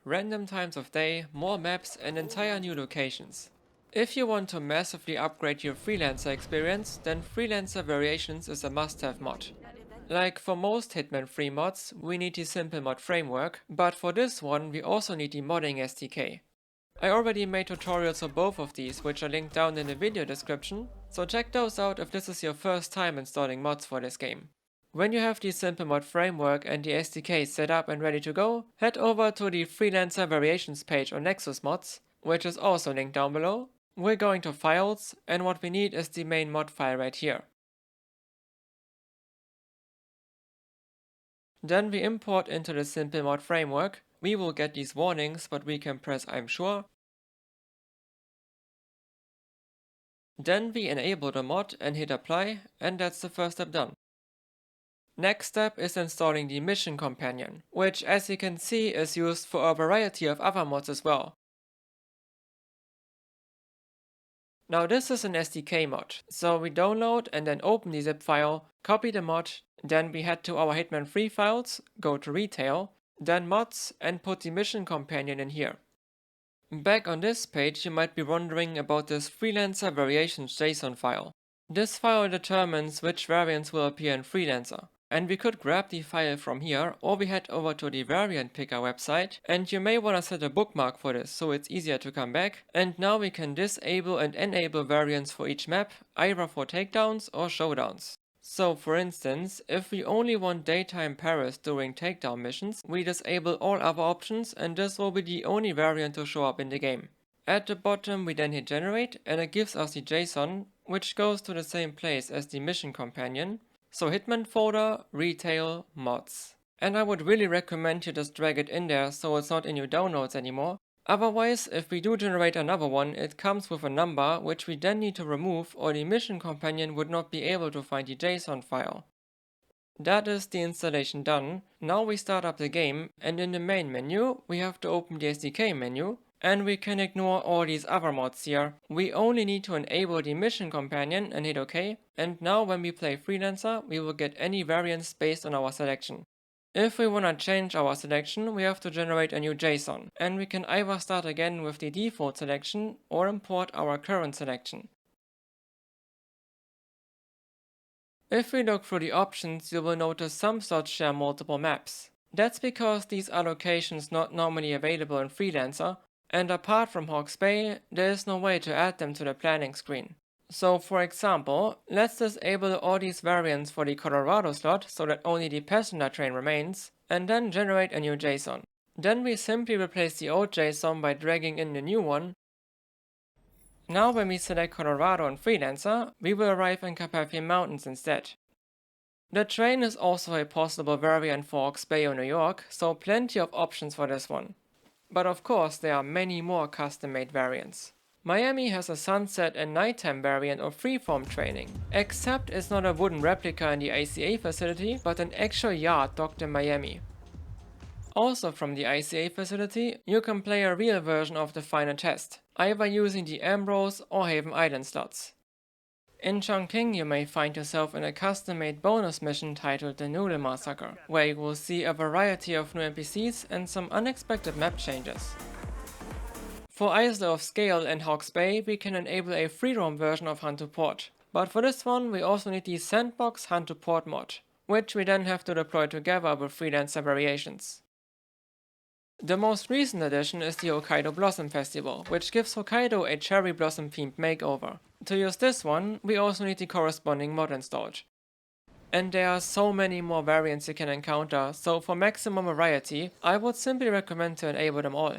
random times of day, more maps and entire new locations. If you want to massively upgrade your Freelancer experience, then Freelancer Variations is a must-have mod. Like for most Hitman free mods, we need the simple mod framework, but for this one we also need the modding SDK. I already made tutorials for both of these, which are linked down in the video description, so check those out if this is your first time installing mods for this game. When you have the simple mod framework and the SDK set up and ready to go, head over to the Freelancer Variations page on Nexus Mods, which is also linked down below. We're going to Files, and what we need is the main mod file right here. Then we import into the simple mod framework. We will get these warnings, but we can press I'm sure. Then we enable the mod and hit apply, and that's the first step done. Next step is installing the mission companion, which as you can see is used for a variety of other mods as well. Now this is an SDK mod, so we download and then open the zip file, copy the mod, then we head to our Hitman 3 files, go to retail, then mods and put the mission companion in here. Back on this page you might be wondering about this Freelancer Variations JSON file. This file determines which variants will appear in Freelancer. And we could grab the file from here, or we head over to the variant picker website, and you may want to set a bookmark for this so it's easier to come back. And now we can disable and enable variants for each map, either for takedowns or showdowns. So for instance, if we only want daytime Paris during takedown missions, we disable all other options and this will be the only variant to show up in the game. At the bottom we then hit generate and it gives us the JSON, which goes to the same place as the mission companion. So Hitman folder, retail, mods. And I would really recommend you just drag it in there so it's not in your downloads anymore. Otherwise, if we do generate another one, it comes with a number which we then need to remove or the mission companion would not be able to find the JSON file. That is the installation done. Now we start up the game and in the main menu we have to open the SDK menu. And we can ignore all these other mods here. We only need to enable the mission companion and hit OK. And now when we play Freelancer, we will get any variants based on our selection. If we wanna change our selection, we have to generate a new JSON. And we can either start again with the default selection or import our current selection. If we look through the options, you will notice some slots share multiple maps. That's because these are locations not normally available in Freelancer. And apart from Hawke's Bay, there is no way to add them to the planning screen. So for example, let's disable all these variants for the Colorado slot so that only the passenger train remains, and then generate a new JSON. Then we simply replace the old JSON by dragging in the new one. Now when we select Colorado and Freelancer, we will arrive in Carpathian Mountains instead. The train is also a possible variant for Hawke's Bay or New York, so plenty of options for this one. But of course there are many more custom-made variants. Miami has a sunset and nighttime variant of freeform training, except it's not a wooden replica in the ICA facility, but an actual yard docked in Miami. Also from the ICA facility, you can play a real version of the final test, either using the Ambrose or Haven Island slots. In Chongqing you may find yourself in a custom-made bonus mission titled the Noodle Massacre, where you will see a variety of new NPCs and some unexpected map changes. For Isle of Scale and Hawke's Bay we can enable a free roam version of Hunt to Port, but for this one we also need the Sandbox Hunt to Port mod, which we then have to deploy together with Freelancer Variations. The most recent addition is the Hokkaido Blossom Festival, which gives Hokkaido a cherry blossom themed makeover. To use this one, we also need the corresponding mod installed. And there are so many more variants you can encounter, so for maximum variety, I would simply recommend to enable them all.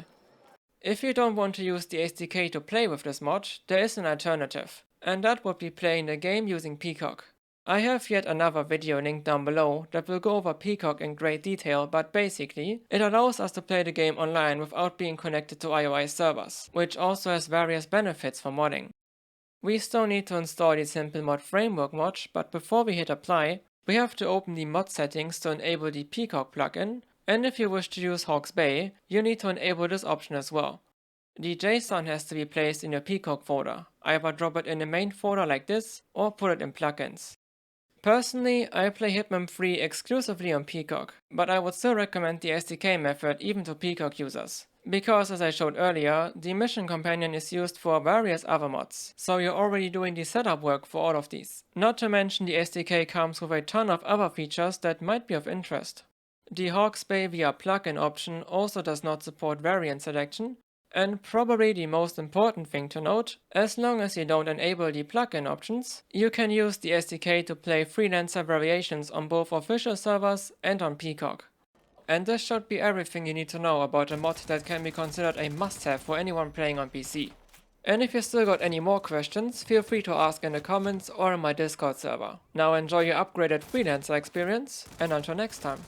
If you don't want to use the SDK to play with this mod, there is an alternative, and that would be playing the game using Peacock. I have yet another video linked down below that will go over Peacock in great detail, but basically, it allows us to play the game online without being connected to iOS servers, which also has various benefits for modding. We still need to install the Simple Mod Framework mod, but before we hit apply, we have to open the mod settings to enable the Peacock plugin, and if you wish to use Hawke's Bay, you need to enable this option as well. The JSON has to be placed in your Peacock folder, either drop it in the main folder like this, or put it in plugins. Personally, I play Hitman 3 exclusively on Peacock, but I would still recommend the SDK method even to Peacock users, Because as I showed earlier, the mission companion is used for various other mods, so you're already doing the setup work for all of these. Not to mention the SDK comes with a ton of other features that might be of interest. The Hawke's Bay via plugin option also does not support variant selection, and probably the most important thing to note, as long as you don't enable the plugin options, you can use the SDK to play Freelancer Variations on both official servers and on Peacock. And this should be everything you need to know about a mod that can be considered a must-have for anyone playing on PC. And if you still got any more questions, feel free to ask in the comments or in my Discord server. Now enjoy your upgraded Freelancer experience, and until next time.